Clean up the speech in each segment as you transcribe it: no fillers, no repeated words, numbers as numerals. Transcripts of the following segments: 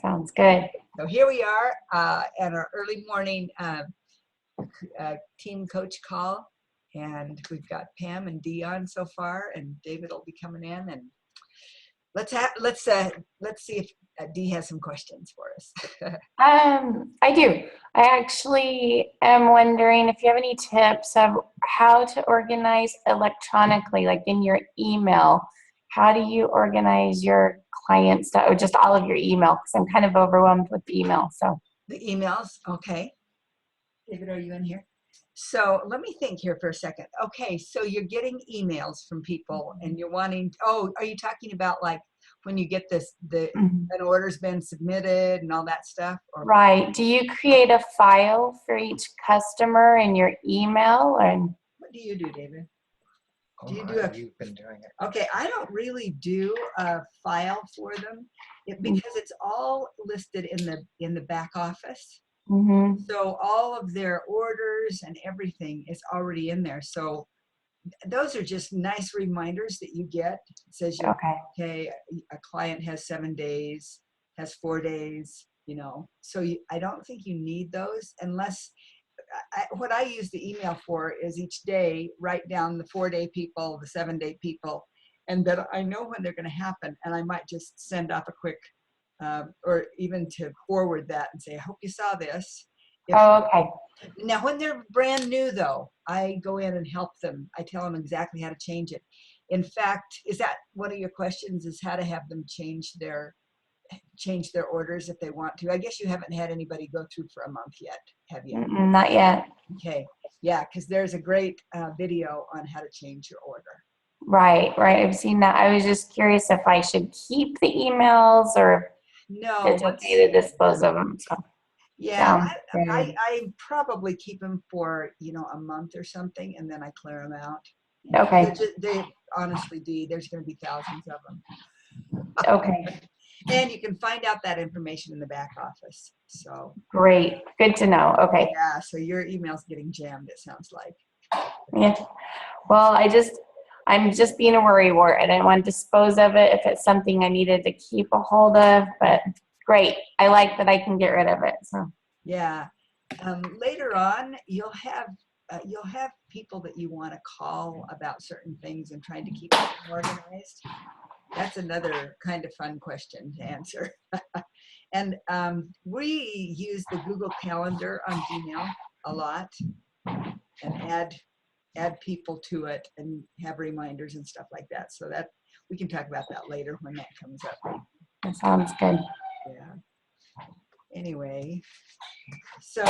Sounds good. So here we are at our early morning team coach call, and we've got Pam and Dion so far, and David will be coming in, and let's see if Dee has some questions for us. I do. I actually am wondering if you have any tips of how to organize electronically, like in your email. How do you organize your client stuff, or just all of your email? Because I'm kind of overwhelmed with the email. So The emails, okay. David, are you in here? So let me think here for a second. Okay, so you're getting emails from people, and you're wanting. Oh, are you talking about like when you get an order's been submitted and all that stuff? Or right. Do you create a file for each customer in your email? And what do you do, David? Do you do you've been doing it. Okay, I don't really do a file for them because it's all listed in the back office. So all of their orders and everything is already in there. So those are just nice reminders that you get. It says, okay, a client has 7 days, has 4 days, So I don't think you need those unless, what I use the email for is each day, write down the 4-day people, the 7-day people, and that I know when they're going to happen. And I might just send off a quick, or even to forward that and say, I hope you saw this. okay. Now, when they're brand new, though, I go in and help them. I tell them exactly how to change it. In fact, is that one of your questions, is how to have them change their orders if they want to? I guess you haven't had anybody go through for a month yet, have you? Not yet. Okay. Yeah, because there's a great video on how to change your order. Right. I've seen that. I was just curious if I should keep the emails or no, it's okay to dispose of them. So. Yeah, I probably keep them for, a month or something, and then I clear them out. Okay. They honestly, Dee, there's going to be thousands of them. Okay. And you can find out that information in the back office. So great. Good to know. Okay. Yeah, so your email's getting jammed, it sounds like. Yeah. Well, I'm just being a worrywart. I didn't want to dispose of it if it's something I needed to keep a hold of, but great. I like that I can get rid of it. So yeah, later on you'll have people that you want to call about certain things and trying to keep them organized. That's another kind of fun question to answer. And we use the Google Calendar on Gmail a lot, and add people to it and have reminders and stuff like that. So that we can talk about that later when that comes up. that sounds good. Yeah. Anyway, so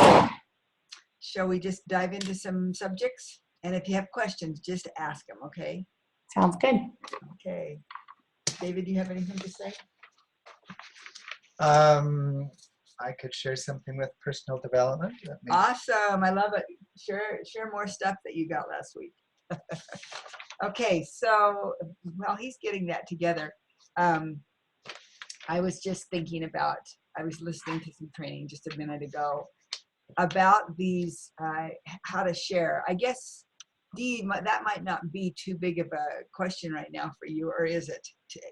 shall we just dive into some subjects? And if you have questions, just ask them, okay? Sounds good. Okay. David, do you have anything to say? I could share something with personal development. Awesome. I love it. Share more stuff that you got last week. Okay, so while he's getting that together, I was just thinking about, I was listening to some training just a minute ago about these, how to share. I guess, Dee, that might not be too big of a question right now for you, or is it,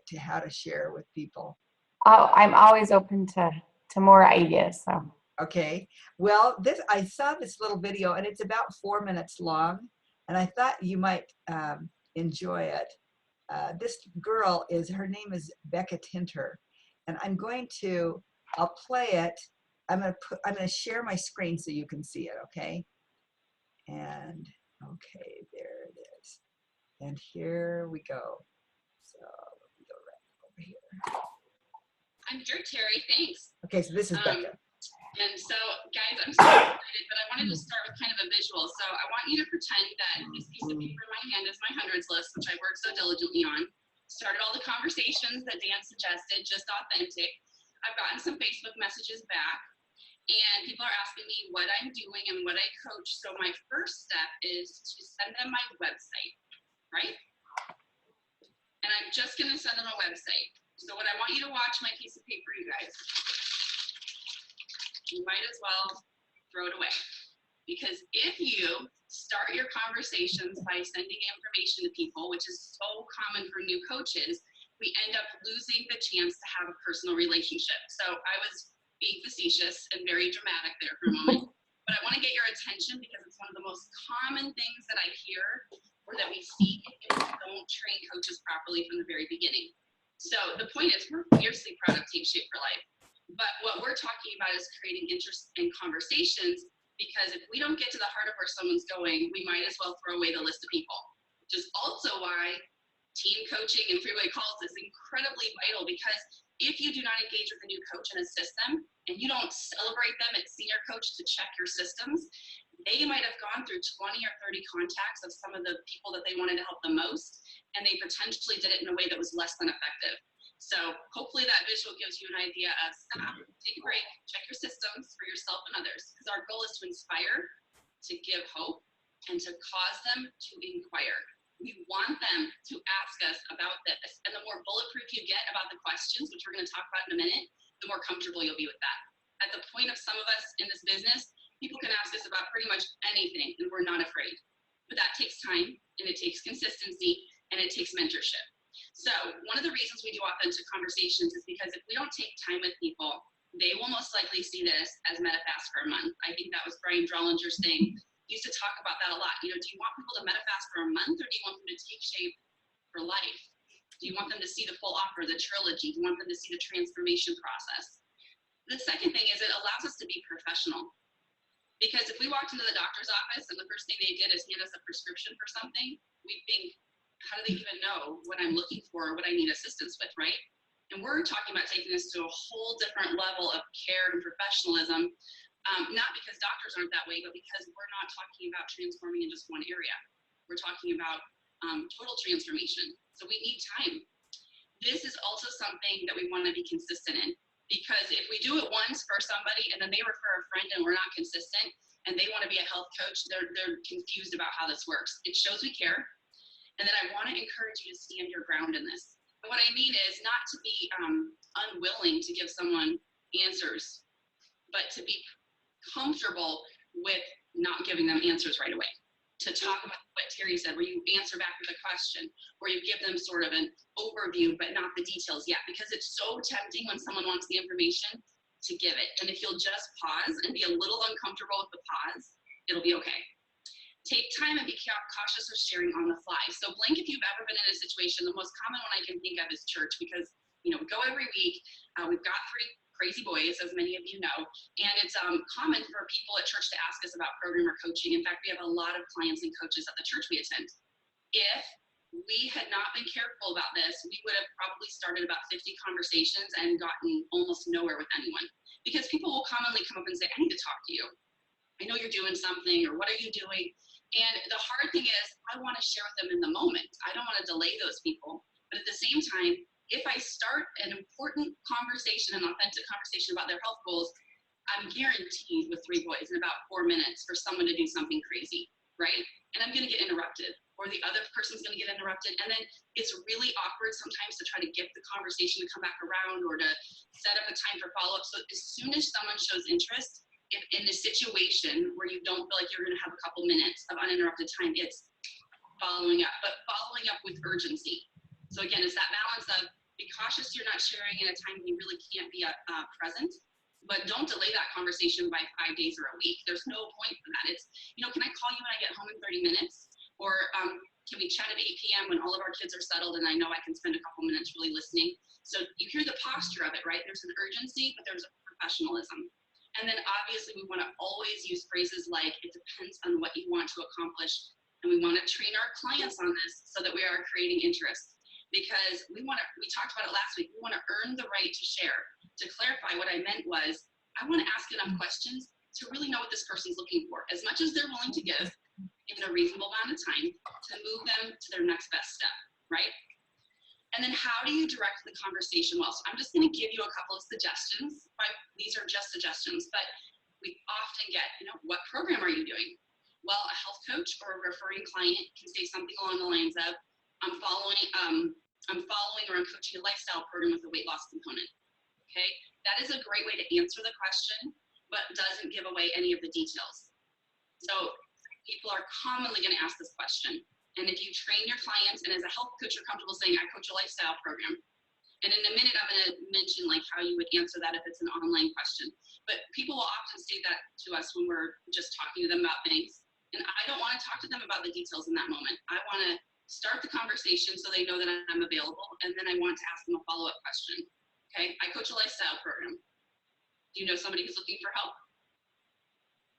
to how to share with people? Oh, I'm always open to more ideas. So. Okay, well, I saw this little video, and it's about 4 minutes long, and I thought you might enjoy it. This girl her name is Bekah Tinter, and I'll play it. I'm gonna share my screen so you can see it, okay? And okay, there it is. And here we go. So let me go right over here. I'm sure, Terry, thanks. Okay, so this is Bekah. And so, guys, I'm so excited, but I wanted to start with kind of a visual. So I want you to pretend that this piece of paper in my hand is my hundreds list, which I worked so diligently on. Started all the conversations that Dan suggested, just authentic. I've gotten some Facebook messages back, and people are asking me what I'm doing and what I coach. So my first step is to send them my website, right? And I'm just going to send them a website. So what I want you to watch my piece of paper, you guys. You might as well throw it away. Because if you start your conversations by sending information to people, which is so common for new coaches, we end up losing the chance to have a personal relationship. So I was being facetious and very dramatic there for a moment, but I want to get your attention because it's one of the most common things that I hear or that we see if we don't train coaches properly from the very beginning. So the point is, we're fiercely proud of Take Shape for Life, but what we're talking about is creating interest in conversations, because if we don't get to the heart of where someone's going, we might as well throw away the list of people, which is also why team coaching and freeway calls is incredibly vital, because if you do not engage with a new coach and assist them, and you don't celebrate them at senior coach to check your systems, they might have gone through 20 or 30 contacts of some of the people that they wanted to help the most, and they potentially did it in a way that was less than effective. So hopefully that visual gives you an idea of stop, take a break, check your systems for yourself and others, because our goal is to inspire, to give hope, and to cause them to inquire. We want them to ask us about this. And the more bulletproof you get about the questions, which we're going to talk about in a minute, the more comfortable you'll be with that. At the point of some of us in this business, people can ask us about pretty much anything, and we're not afraid. But that takes time, and it takes consistency, and it takes mentorship. So one of the reasons we do authentic conversations is because if we don't take time with people, they will most likely see this as MetaFast for a month. I think that was Brian Drollinger's thing. He used to talk about that a lot. You know, do you want people to MetaFast for a month, or do you want them to take shape for life? Do you want them to see the full offer, the trilogy? Do you want them to see the transformation process? The second thing is it allows us to be professional. Because if we walked into the doctor's office and the first thing they did is hand us a prescription for something, we think, how do they even know what I'm looking for or what I need assistance with, right? And we're talking about taking this to a whole different level of care and professionalism, not because doctors aren't that way, but because we're not talking about transforming in just one area. We're talking about total transformation. So we need time. This is also something that we want to be consistent in. Because if we do it once for somebody and then they refer a friend and we're not consistent and they want to be a health coach, they're confused about how this works. It shows we care. And then I want to encourage you to stand your ground in this. And what I mean is not to be unwilling to give someone answers, but to be comfortable with not giving them answers right away. To talk about what Terry said, where you answer back with a question, or you give them sort of an overview, but not the details yet, because it's so tempting when someone wants the information to give it. And if you'll just pause and be a little uncomfortable with the pause, it'll be okay. Take time and be cautious of sharing on the fly. So blank if you've ever been in a situation. The most common one I can think of is church, because we go every week. We've got 3 crazy boys, as many of you know, and it's common for people at church to ask us about program or coaching. In fact, we have a lot of clients and coaches at the church we attend. If we had not been careful about this, we would have probably started about 50 conversations and gotten almost nowhere with anyone, because people will commonly come up and say, I need to talk to you. I know you're doing something, or what are you doing? And the hard thing is, I want to share with them in the moment. I don't want to delay those people. But at the same time, if I start an important conversation, an authentic conversation about their health goals, I'm guaranteed with 3 boys in about 4 minutes for someone to do something crazy, right? And I'm going to get interrupted, or the other person's going to get interrupted. And then it's really awkward sometimes to try to get the conversation to come back around or to set up a time for follow-up. So as soon as someone shows interest, if in a situation where you don't feel like you're going to have a couple minutes of uninterrupted time, it's following up, but following up with urgency. So again, it's that balance of be cautious you're not sharing in a time when you really can't be present, but don't delay that conversation by 5 days or a week. There's no point for that. It's, can I call you when I get home in 30 minutes? Or can we chat at 8 p.m. when all of our kids are settled and I know I can spend a couple minutes really listening? So you hear the posture of it, right? There's an urgency, but there's a professionalism. And then obviously we want to always use phrases like, it depends on what you want to accomplish. And we want to train our clients on this so that we are creating interest. Because we talked about it last week, we want to earn the right to share. To clarify, what I meant was, I want to ask enough questions to really know what this person's looking for, as much as they're willing to give in a reasonable amount of time to move them to their next best step, right? And then how do you direct the conversation well? So I'm just going to give you a couple of suggestions. These are just suggestions, but we often get, what program are you doing? Well, a health coach or a referring client can say something along the lines of, I'm following or I'm coaching a lifestyle program with a weight loss component. Okay, that is a great way to answer the question, but doesn't give away any of the details. So people are commonly going to ask this question. And if you train your clients, and as a health coach, you're comfortable saying, I coach a lifestyle program, And in a minute, I'm going to mention like how you would answer that if it's an online question. But people will often say that to us when we're just talking to them about things. And I don't want to talk to them about the details in that moment. I want to start the conversation so they know that I'm available. And then I want to ask them a follow-up question. Okay, I coach a lifestyle program. Do you know somebody who's looking for help?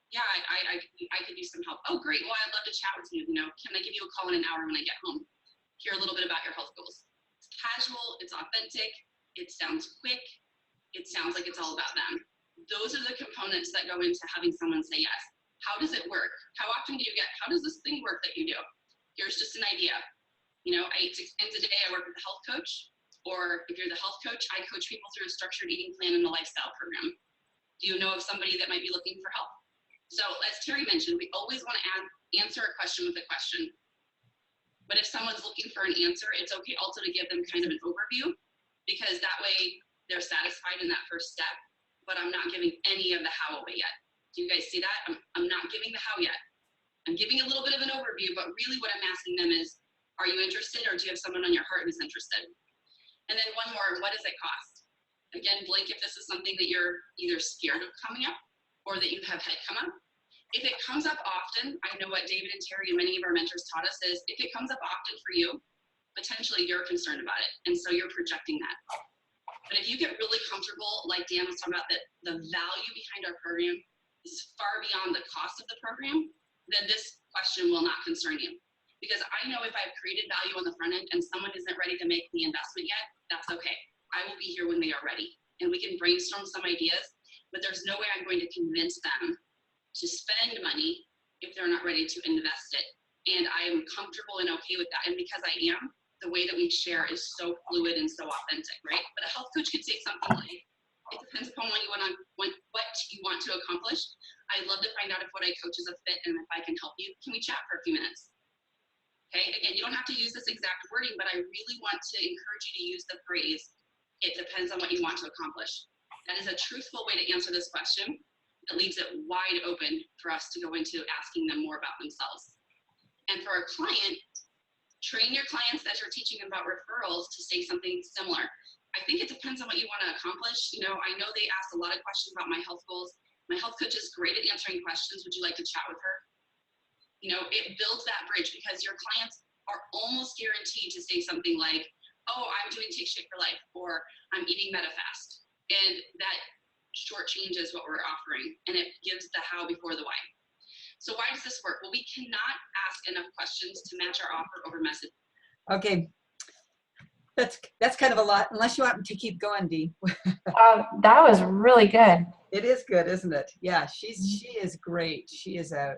Yeah, I could use some help. Oh, great. Well, I'd love to chat with you. You know, can I give you a call in an hour when I get home? Hear a little bit about your health goals. It's casual, it's authentic, it sounds quick, it sounds like it's all about them. Those are the components that go into having someone say yes. How does it work? How often do you get, how does this thing work that you do? Here's just an idea. You know, I eat 6 times a day, I work with a health coach, or if you're the health coach, I coach people through a structured eating plan and a lifestyle program. Do you know of somebody that might be looking for help? So as Terry mentioned, we always want to answer a question with a question. But if someone's looking for an answer, it's okay also to give them kind of an overview, because that way they're satisfied in that first step, but I'm not giving any of the how away yet. Do you guys see that? I'm not giving the how yet. I'm giving a little bit of an overview, but really what I'm asking them is, are you interested, or do you have someone on your heart who's interested? And then one more, what does it cost? Again, blink if this is something that you're either scared of coming up or that you have had come up. If it comes up often, I know what David and Terry and many of our mentors taught us is, if it comes up often for you, potentially you're concerned about it. And so you're projecting that. But if you get really comfortable, like Dan was talking about, that the value behind our program is far beyond the cost of the program, then this question will not concern you. Because I know if I've created value on the front end and someone isn't ready to make the investment yet, that's okay. I will be here when they are ready. And we can brainstorm some ideas, but there's no way I'm going to convince them to spend money if they're not ready to invest it. And I am comfortable and okay with that. And because I am, the way that we share is so fluid and so authentic, right? But a health coach could say something like, it depends upon what you want to accomplish. I'd love to find out if what I coach is a fit and if I can help you. Can we chat for a few minutes? Okay, again, you don't have to use this exact wording, but I really want to encourage you to use the phrase, it depends on what you want to accomplish. That is a truthful way to answer this question. It leaves it wide open for us to go into asking them more about themselves. And for a client, train your clients as you're teaching them about referrals to say something similar. I think it depends on what you want to accomplish. You know, I know they asked a lot of questions about my health goals. My health coach is great at answering questions. Would you like to chat with her? You know, it builds that bridge because your clients are almost guaranteed to say something like, oh, I'm doing Take Shape for Life, or I'm eating MetaFast. And that shortchanges what we're offering, and it gives the how before the why. So why does this work? Well, we cannot ask enough questions to match our offer over message. Okay, that's kind of a lot, unless you want to keep going, Dee. That was really good. It is good, isn't it? Yeah, she is great. She is a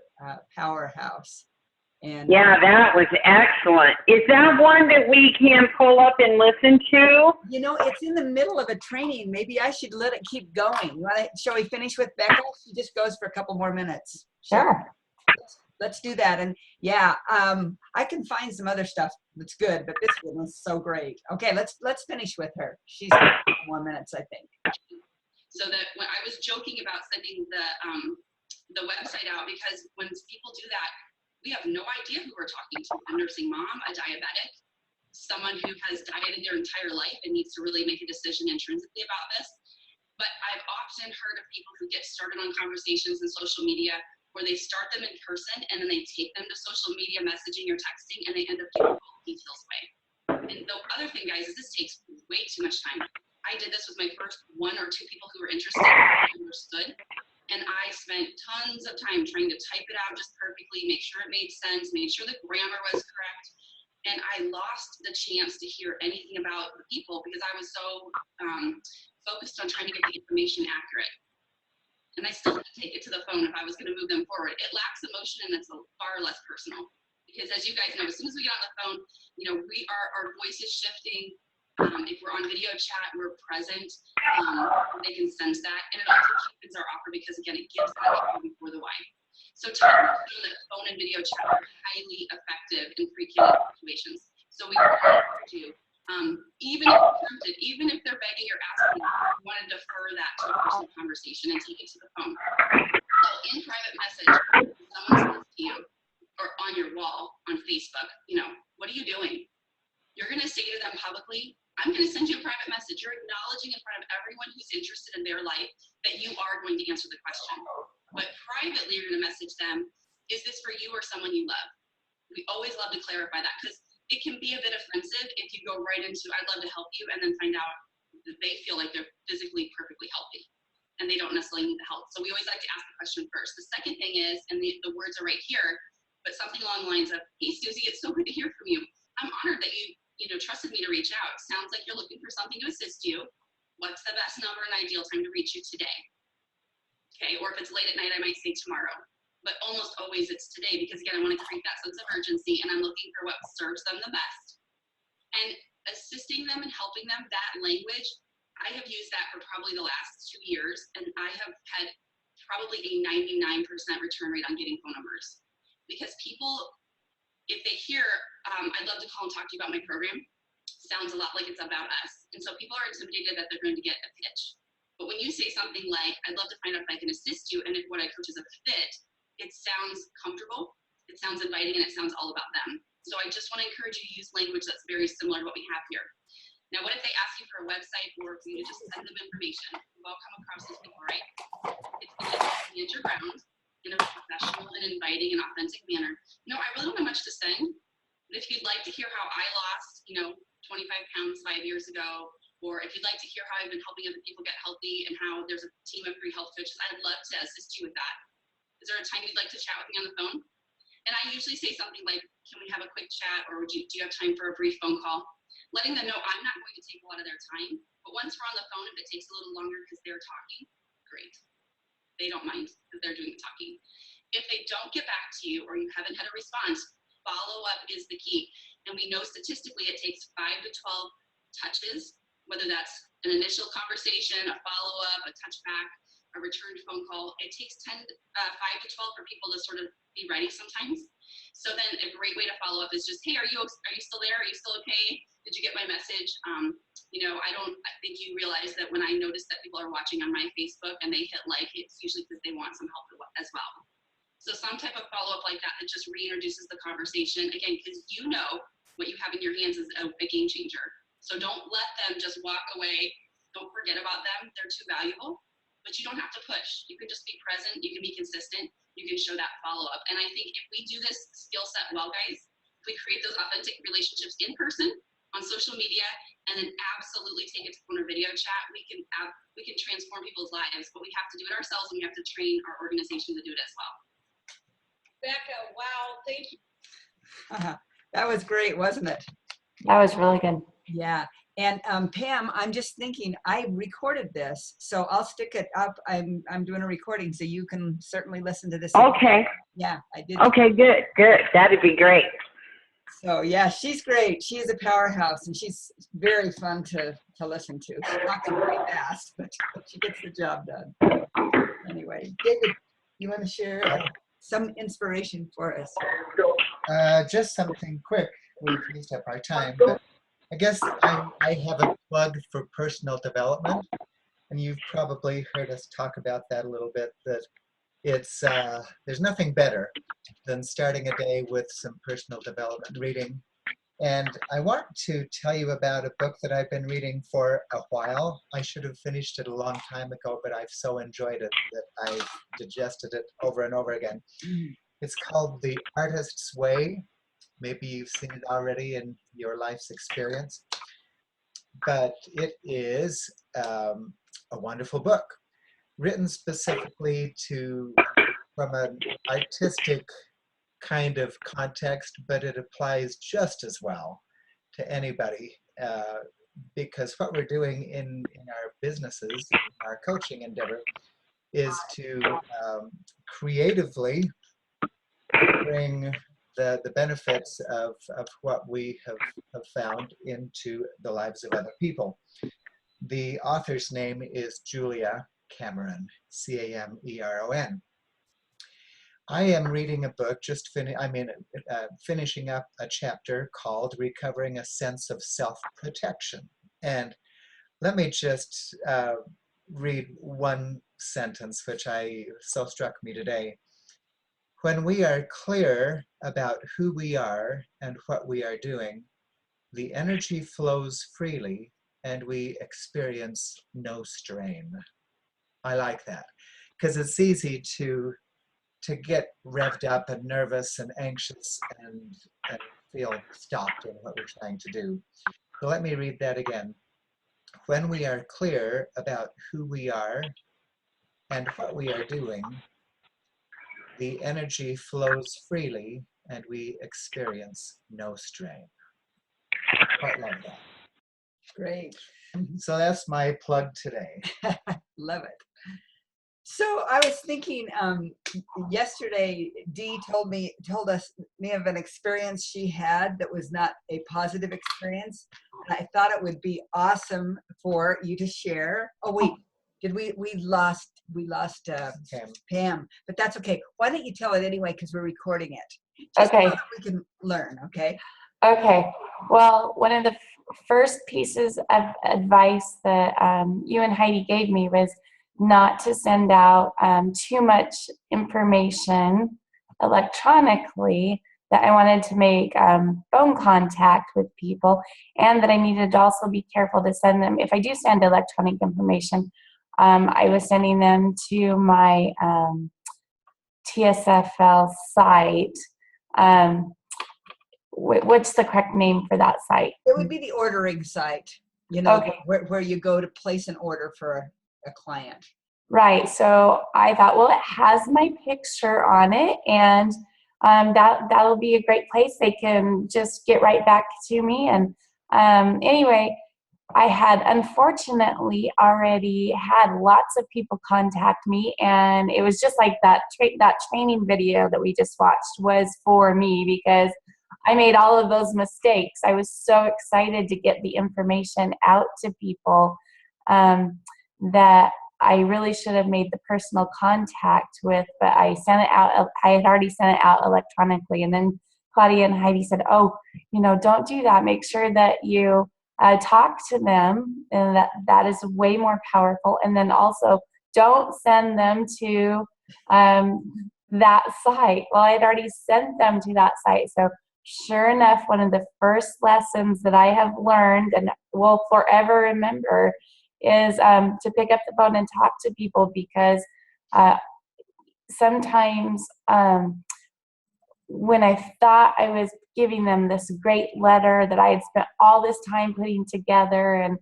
powerhouse. And yeah, that was excellent. Is that one that we can pull up and listen to? you know, it's in the middle of a training. Maybe I should let it keep going. Shall we finish with Bekah? She just goes for a couple more minutes. Sure. Let's do that. And yeah, I can find some other stuff that's good, but this one is so great. Okay, let's finish with her. She's got a couple more minutes, I think. So that when I was joking about sending the website out, because when people do that, we have no idea who we're talking to. A nursing mom, a diabetic, someone who has dieted their entire life and needs to really make a decision intrinsically about this. But I've often heard of people who get started on conversations in social media where they start them in person and then they take them to social media messaging or texting, and they end up giving all the details away. And the other thing, guys, is this takes way too much time. I did this with my first 1 or 2 people who were interested and understood. And I spent tons of time trying to type it out just perfectly, make sure it made sense, make sure the grammar was correct. And I lost the chance to hear anything about the people because I was so focused on trying to get the information accurate. And I still had to take it to the phone if I was going to move them forward. It lacks emotion and it's far less personal. Because as you guys know, as soon as we get on the phone, you know, our voice is shifting. If we're on video chat, we're present. They can sense that. And it also cheapens our offer because, again, it gives that how before the why. So time that phone and video chat are highly effective in pre-candidate situations. So we want to, even if you're tempted, even if they're begging or asking, we want to defer that to a personal conversation and take it to the phone. So in private message, if someone says to you, or on your wall on Facebook, you know, what are you doing? You're going to say to them publicly, I'm going to send you a private message. You're acknowledging in front of everyone who's interested in their life that you are going to answer the question. But privately, you're going to message them, is this for you or someone you love? We always love to clarify that because it can be a bit offensive if you go right into, I'd love to help you, and then find out that they feel like they're physically perfectly healthy and they don't necessarily need the help. So we always like to ask the question first. The second thing is, and the words are right here, but something along the lines of, hey, Susie, it's so good to hear from you. I'm honored that you trusted me to reach out. Sounds like you're looking for something to assist you. What's the best number and ideal time to reach you today? Okay, or if it's late at night, I might say tomorrow. But almost always it's today because, again, I want to create that sense of urgency and I'm looking for what serves them the best. And assisting them and helping them, that language, I have used that for probably the last 2 years, and I have had probably a 99% return rate on getting phone numbers. Because people, if they hear, I'd love to call and talk to you about my program, sounds a lot like it's about us. And so people are intimidated that they're going to get a pitch. But when you say something like, I'd love to find out if I can assist you, and if what I coach is a fit, it sounds comfortable, it sounds inviting, and it sounds all about them. So I just want to encourage you to use language that's very similar to what we have here. Now, what if they ask you for a website or for you to just send them information? We've all come across this before, right? It's going to stand your ground in a professional and inviting and authentic manner. I really don't have much to send, but if you'd like to hear how I lost, 25 pounds 5 years ago, or if you'd like to hear how I've been helping other people get healthy and how there's a team of free health coaches, I'd love to assist you with that. Is there a time you'd like to chat with me on the phone? And I usually say something like, can we have a quick chat, or do you have time for a brief phone call? Letting them know I'm not going to take a lot of their time, but once we're on the phone, if it takes a little longer because they're talking, great. They don't mind because they're doing the talking. If they don't get back to you or you haven't had a response, follow up is the key. And we know statistically it takes 5 to 12 touches, whether that's an initial conversation, a follow-up, a touchback, a returned phone call. It takes 5 to 12 for people to sort of be ready sometimes. So then a great way to follow up is just, hey, are you still there? Are you still okay? Did you get my message? I think you realize that when I notice that people are watching on my Facebook and they hit like, it's usually because they want some help as well. So some type of follow-up like that just reintroduces the conversation, again, because what you have in your hands is a game changer. So don't let them just walk away. Don't forget about them. They're too valuable, but you don't have to push. You can just be present. You can be consistent. You can show that follow-up. And I think if we do this skill set well, guys, if we create those authentic relationships in person, on social media, and then absolutely take it to phone or video chat, we can transform people's lives, but we have to do it ourselves, and we have to train our organization to do it as well. Bekah, wow, thank you. That was great, wasn't it? That was really good. Yeah. And Pam, I'm just thinking, I recorded this, so I'll stick it up. I'm doing a recording, so you can certainly listen to this. Okay. Yeah, I did. Okay, good. That'd be great. So yeah, she's great. She is a powerhouse, and she's very fun to listen to. She talks very fast, but she gets the job done. Anyway, David, you want to share some inspiration for us? Just something quick. We've used up our time, but I guess I have a plug for personal development, and you've probably heard us talk about that a little bit, that it's there's nothing better than starting a day with some personal development reading. And I want to tell you about a book that I've been reading for a while. I should have finished it a long time ago, but I've so enjoyed it that I've digested it over and over again. It's called The Artist's Way. Maybe you've seen it already in your life's experience, but it is a wonderful book, written specifically from an artistic kind of context, but it applies just as well to anybody, because what we're doing in our businesses, in our coaching endeavor, is to creatively bring the benefits of what we have found into the lives of other people. The author's name is Julia Cameron, C-A-M-E-R-O-N. I am reading a book, finishing up a chapter called Recovering a Sense of Self-Protection. And let me just read one sentence which so struck me today. When we are clear about who we are and what we are doing, the energy flows freely and we experience no strain. I like that because it's easy to get revved up and nervous and anxious and feel stopped in what we're trying to do. So let me read that again. When we are clear about who we are and what we are doing, the energy flows freely and we experience no strain. Quite love that. Great. So that's my plug today. Love it. So I was thinking, yesterday Dee told us me of an experience she had that was not a positive experience, and I thought it would be awesome for you to share. Oh wait, did we lost Pam, but that's okay. Why don't you tell it anyway, because we're recording it, just Okay. so that we can learn. Okay. Okay. Well, one of the first pieces of advice that you and Heidi gave me was not to send out too much information electronically, that I wanted to make phone contact with people, and that I needed to also be careful to send them. If I do send electronic information, I was sending them to my TSFL site. What's the correct name for that site? It would be the ordering site, you know, Okay. where you go to place an order for a client. Right. So I thought, well, it has my picture on it, and that'll be a great place. They can just get right back to me. And anyway, I had unfortunately already had lots of people contact me, and it was just like that training video that we just watched was for me, because I made all of those mistakes. I was so excited to get the information out to people that I really should have made the personal contact with, but I sent it out. I had already sent it out electronically. And then Claudia and Heidi said, oh, don't do that. Make sure that you talk to them, and that is way more powerful. And then also don't send them to that site. Well, I had already sent them to that site. So sure enough, one of the first lessons that I have learned and will forever remember is to pick up the phone and talk to people, because sometimes when I thought I was giving them this great letter that I had spent all this time putting together and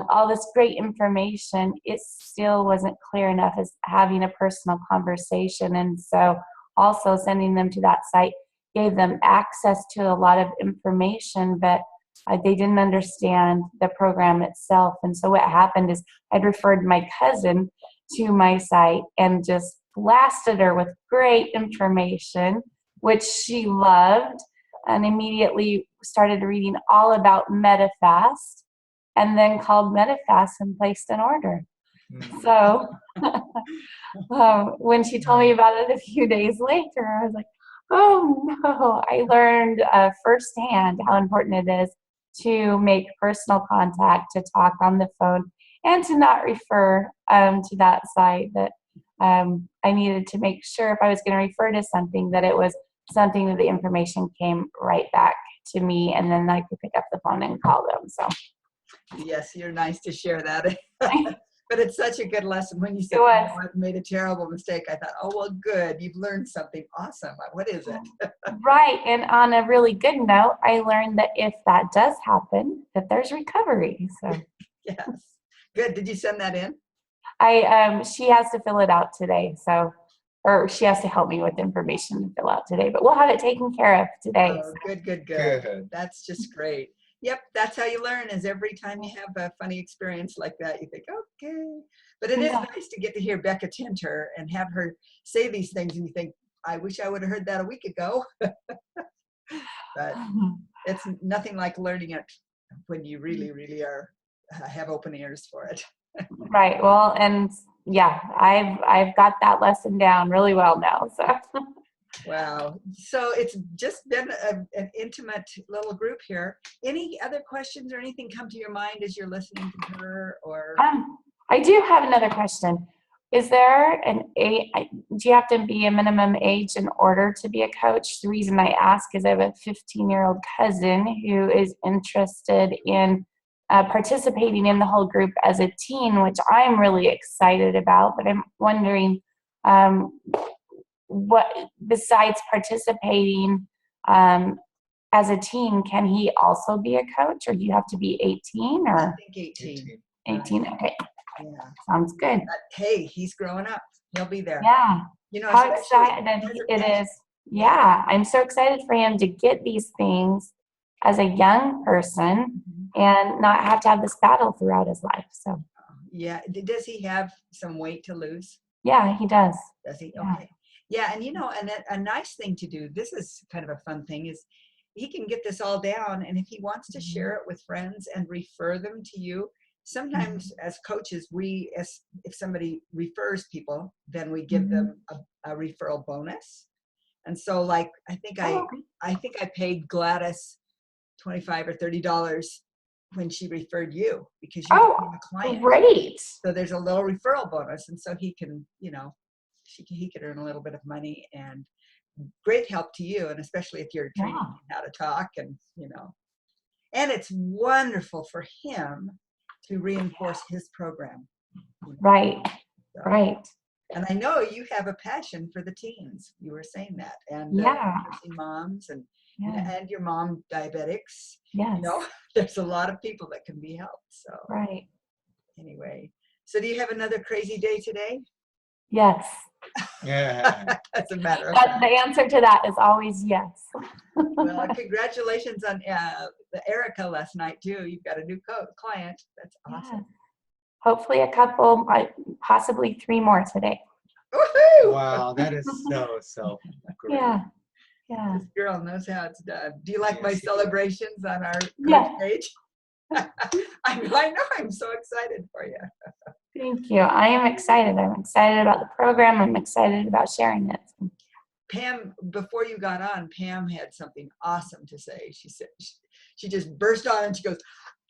all this great information, it still wasn't clear enough as having a personal conversation. And so also sending them to that site gave them access to a lot of information, but they didn't understand the program itself. And so what happened is I'd referred my cousin to my site and just blasted her with great information, which she loved, and immediately started reading all about MetaFast, and then called MetaFast and placed an order. So when she told me about it a few days later, I was like, oh no, I learned firsthand how important it is to make personal contact, to talk on the phone, and to not refer to that site. That I needed to make sure if I was going to refer to something, that it was something that the information came right back to me, and then I could pick up the phone and call them. So yes, you're nice to share that. But it's such a good lesson. When you said, It was. oh, I've made a terrible mistake, I thought, oh, well, good. You've learned something awesome. What is it? Right. And on a really good note, I learned that if that does happen, that there's recovery. So Yes. Good. Did you send that in? she has to fill it out today. So, or she has to help me with information to fill out today, but we'll have it taken care of today. Oh, good. Good. That's just great. Yep, that's how you learn, is every time you have a funny experience like that, you think, okay. But it is nice to get to hear Bekah Tinter and have her say these things, and you think, I wish I would have heard that a week ago. But it's nothing like learning it when you really, really have open ears for it. Right. Well, and yeah, I've got that lesson down really well now. So Wow. So it's just been an intimate little group here. Any other questions or anything come to your mind as you're listening to her? Or I do have another question. Is there an age, do you have to be a minimum age in order to be a coach? The reason I ask is I have a 15-year-old cousin who is interested in participating in the whole group as a teen, which I'm really excited about, but I'm wondering what, besides participating as a teen, can he also be a coach, or do you have to be 18 I or think 18. 18? Okay, Yeah. sounds good. But, hey, he's growing up. He'll be there. Yeah. You know, How especially excited as a it passion. is. Yeah, I'm so excited for him to get these things as a young person and not have to have this battle throughout his life. So, Yeah. Does he have some weight to lose? yeah, he does. Does he? Yeah. Okay. Yeah, and you know, and a nice thing to do, this is kind of a fun thing, is he can get this all down, and if he wants to share it with friends and refer them to you, sometimes as coaches, if somebody refers people, then we give them a referral bonus. And so, like, I think I paid Gladys $25 or $30 when she referred you, because you became a client. Great. So there's a little referral bonus, and so he can, you know, he could earn a little bit of money, and great help to you, and especially if you're training him how to talk, and you know, and it's wonderful for him to reinforce his program. You know? Right. So, Right. and I know you have a passion for the teens. You were saying that, and nursing moms, and and your mom diabetics. Yes. You know, there's a lot of people that can be helped. So Right. anyway, so do you have another crazy day today? Yes. Yeah. That's a matter of The answer to that is always yes. Well, congratulations on the Erica last night too. You've got a new client. That's awesome. Yeah. Hopefully a couple, possibly 3 more today. Woohoo! Wow, that is so great. Yeah. Yeah. This girl knows how it's done. Do you like Yes, my you do. celebrations on our Yeah. page? I know. I'm so excited for you. Thank you. I am excited. I'm excited about the program. I'm excited about sharing it. Pam, before you got on, Pam had something awesome to say. She said, she just burst on and she goes,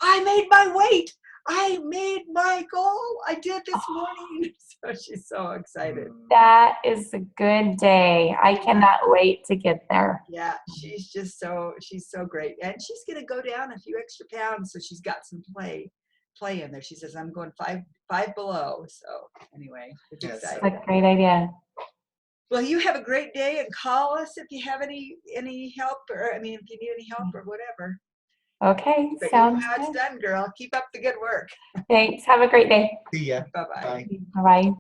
I made my weight. I made my goal. I did this morning. So she's so excited. That is a good day. I cannot wait to get there. Yeah, she's so great. And she's going to go down a few extra pounds. So she's got some play in there. She says, I'm going five below. So anyway, it's exciting. That's a great idea. Well, you have a great day, and call us if you have any help, or if you need any help or whatever. Okay, But sounds you know how it's good. done, girl. Keep up the good work. Thanks. Have a great day. See ya. Bye-bye. Bye. Bye-bye.